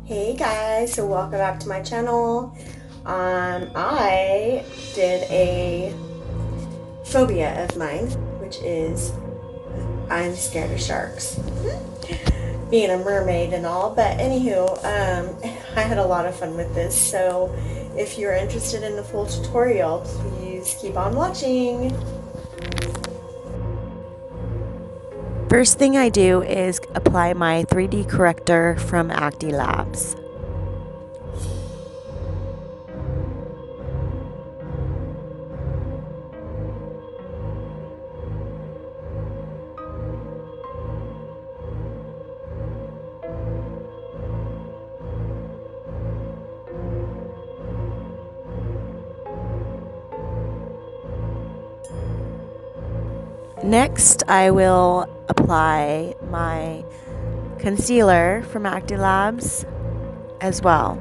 Hey guys, so welcome back to my channel. I did a phobia of mine, which is I'm scared of sharks. Being a mermaid and all, but anywho, I had a lot of fun with this, so if you're interested in the full tutorial, please keep on watching. First thing I do is apply my 3D corrector from Acti Labs. Next, I will apply my concealer from Acti Labs as well.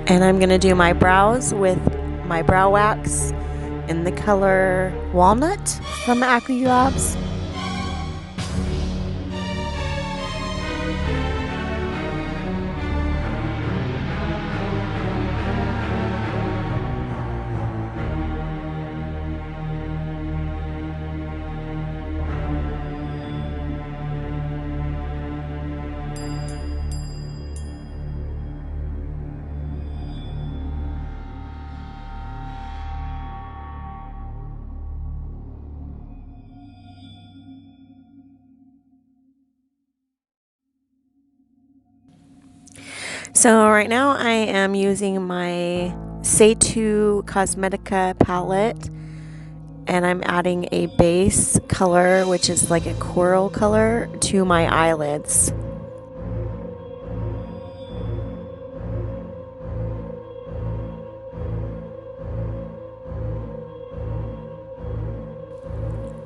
And I'm going to do my brows with my brow wax in the color Walnut from Acti Labs. So right now I am using my Seytu Cosmetica palette, and I'm adding a base color, which is like a coral color, to my eyelids.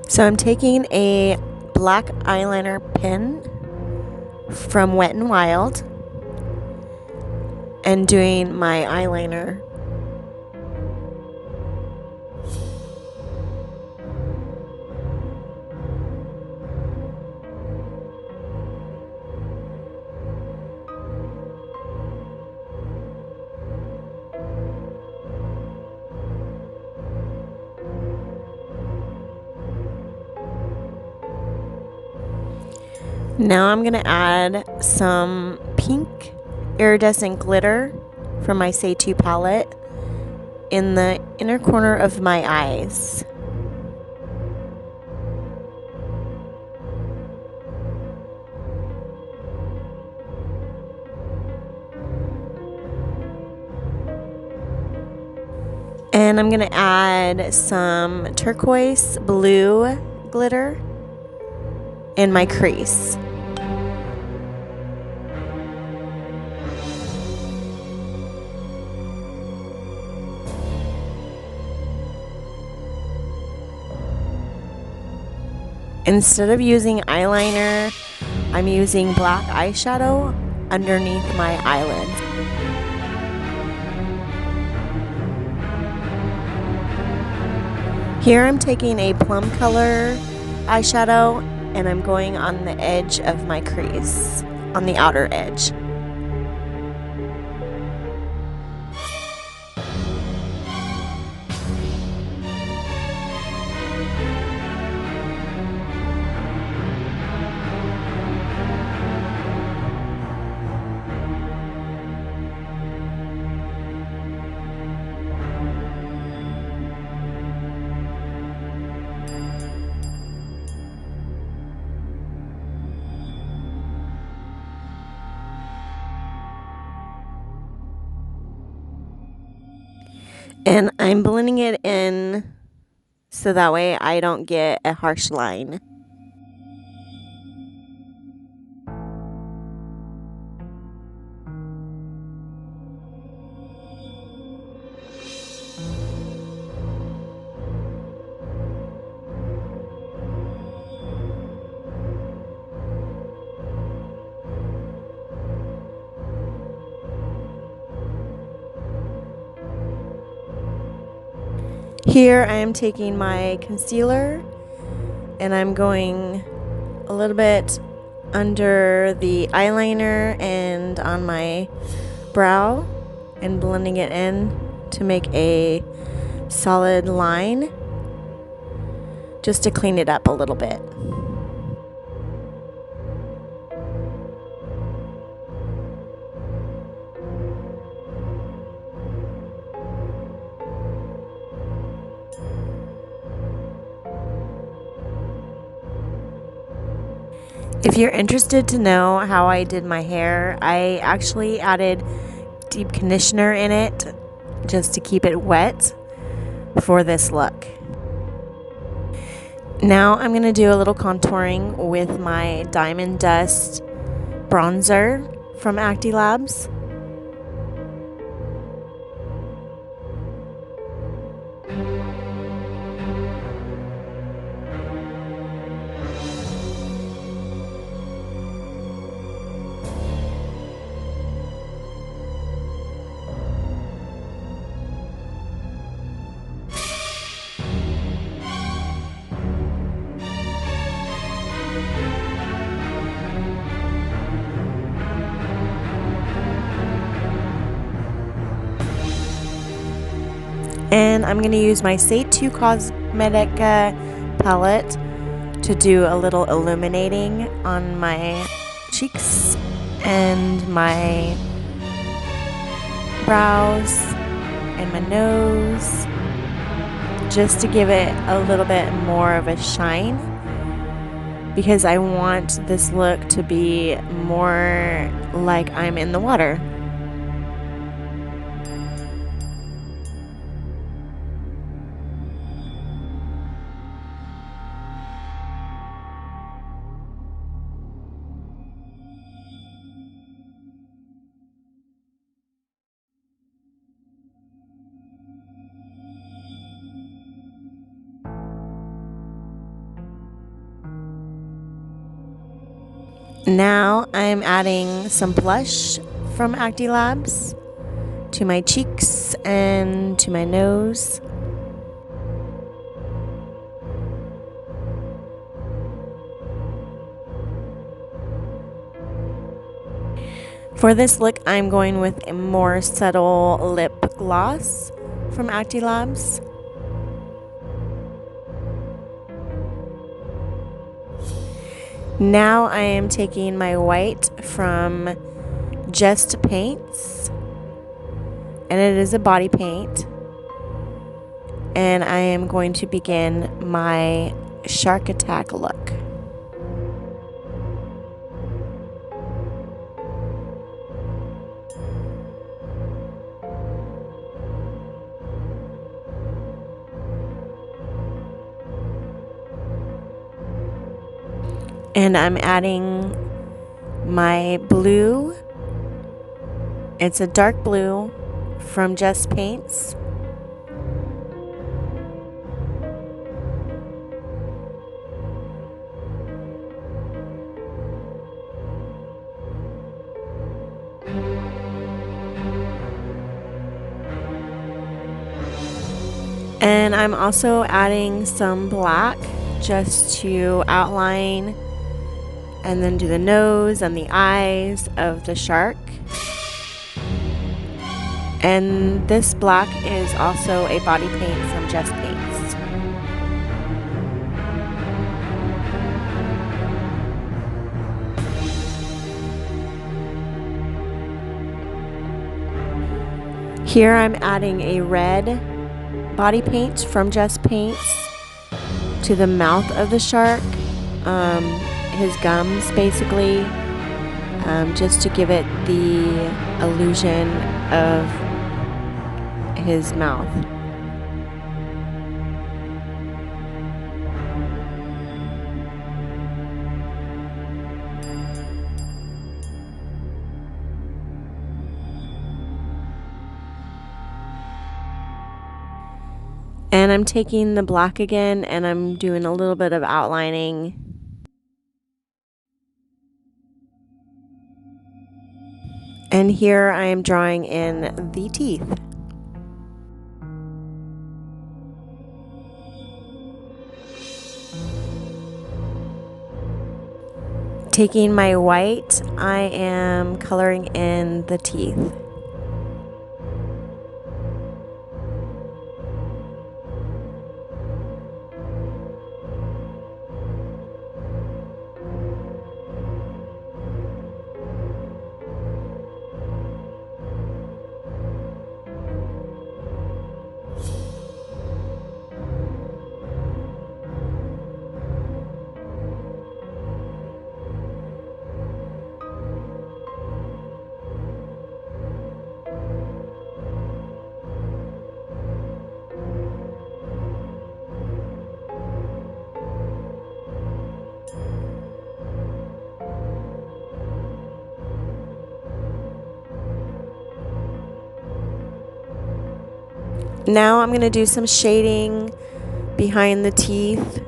So I'm taking a black eyeliner pen from Wet n Wild and doing my eyeliner. Now I'm going to add some pink iridescent glitter from my Seytu palette in the inner corner of my eyes. And I'm going to add some turquoise blue glitter in my crease. Instead of using eyeliner, I'm using black eyeshadow underneath my eyelids. Here I'm taking a plum color eyeshadow and I'm going on the edge of my crease, on the outer edge. And I'm blending it in so that way I don't get a harsh line. Here I am taking my concealer and I'm going a little bit under the eyeliner and on my brow and blending it in to make a solid line, just to clean it up a little bit. If you're interested to know how I did my hair, I actually added deep conditioner in it just to keep it wet for this look. Now I'm going to do a little contouring with my Diamond Dust bronzer from Acti Labs. And I'm going to use my Seytu Cosmetica palette to do a little illuminating on my cheeks and my brows and my nose, just to give it a little bit more of a shine, because I want this look to be more like I'm in the water. Now I'm adding some blush from Acti Labs to my cheeks and to my nose. For this look, I'm going with a more subtle lip gloss from Acti Labs. Now I am taking my white from Just Paints, and it is a body paint, and I am going to begin my shark attack look. And I'm adding my blue. It's a dark blue from Just Paints. And I'm also adding some black just to outline and then do the nose and the eyes of the shark. And this black is also a body paint from Just Paints. Here I'm adding a red body paint from Just Paints to the mouth of the shark, his gums basically, just to give it the illusion of his mouth. And I'm taking the black again and I'm doing a little bit of outlining. And here I am drawing in the teeth. Taking my white, I am coloring in the teeth. Now I'm going to do some shading behind the teeth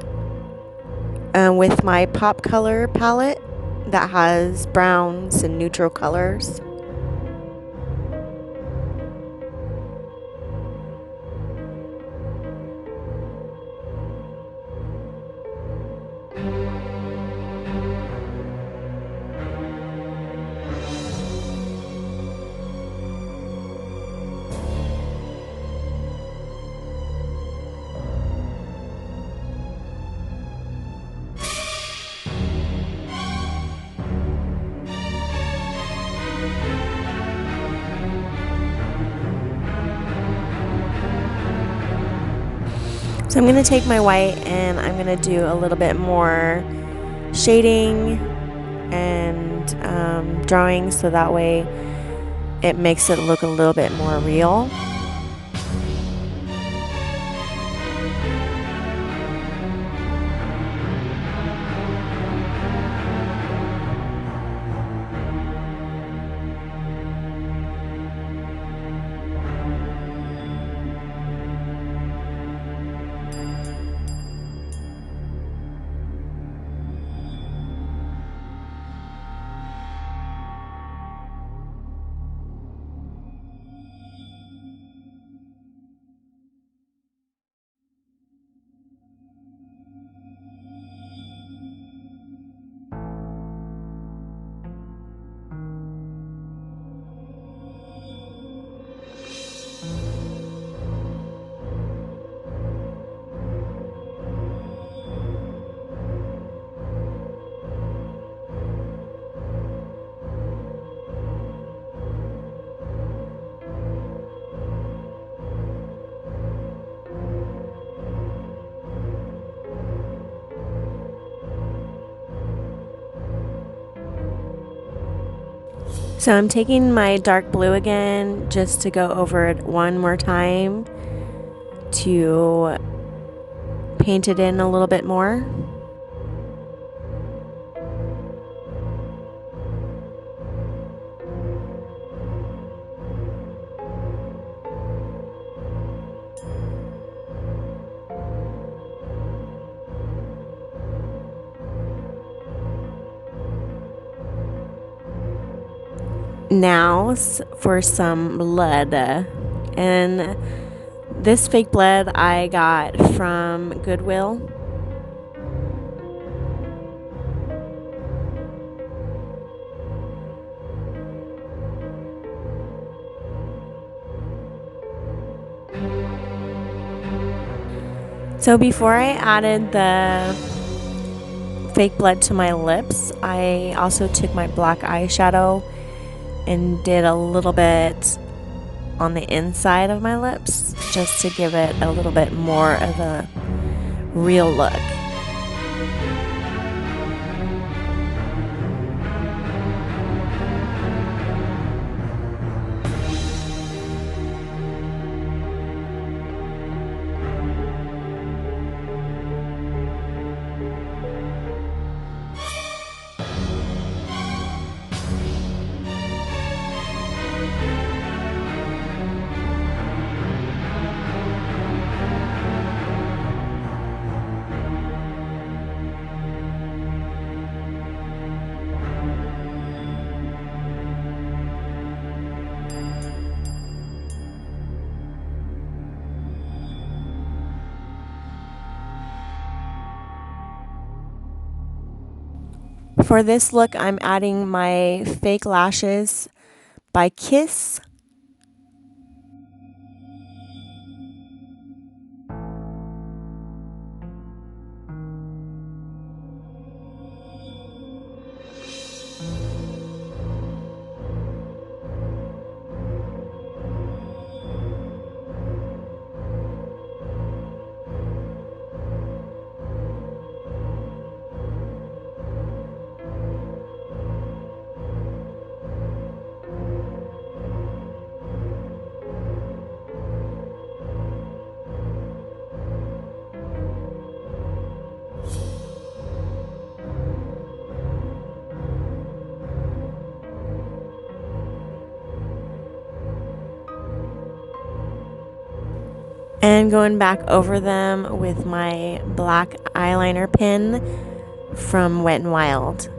with my pop color palette that has browns and neutral colors. So I'm going to take my white and I'm going to do a little bit more shading and drawing so that way it makes it look a little bit more real. So I'm taking my dark blue again just to go over it one more time to paint it in a little bit more. Now for some blood, and this fake blood I got from Goodwill. So before I added the fake blood to my lips, I also took my black eyeshadow and did a little bit on the inside of my lips just to give it a little bit more of a real look. For this look, I'm adding my fake lashes by Kiss. And going back over them with my black eyeliner pen from Wet n Wild.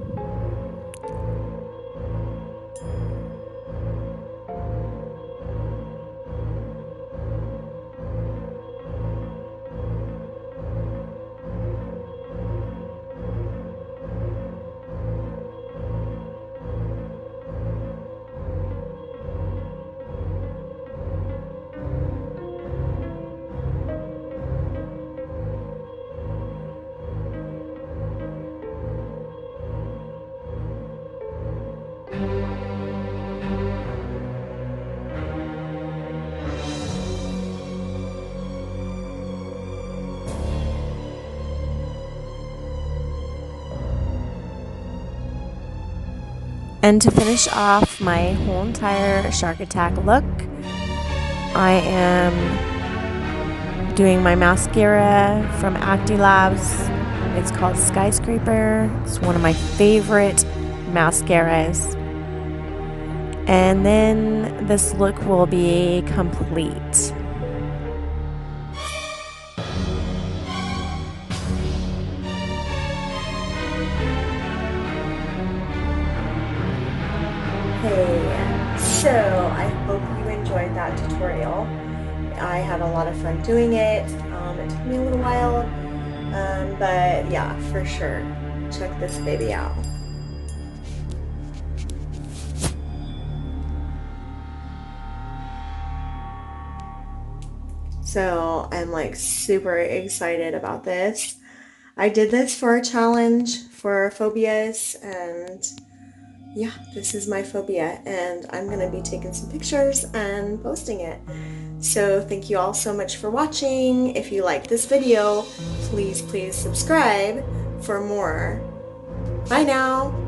And to finish off my whole entire shark attack look, I am doing my mascara from Acne Labs. It's called Skyscraper. It's one of my favorite mascaras. And then this look will be complete. Hey, so I hope you enjoyed that tutorial. I had a lot of fun doing it. It took me a little while, but yeah, for sure. Check this baby out. So I'm like super excited about this. I did this for a challenge for phobias, and yeah, this is my phobia, and I'm gonna be taking some pictures and posting it. So thank you all so much for watching. If you like this video, please subscribe for more. Bye now.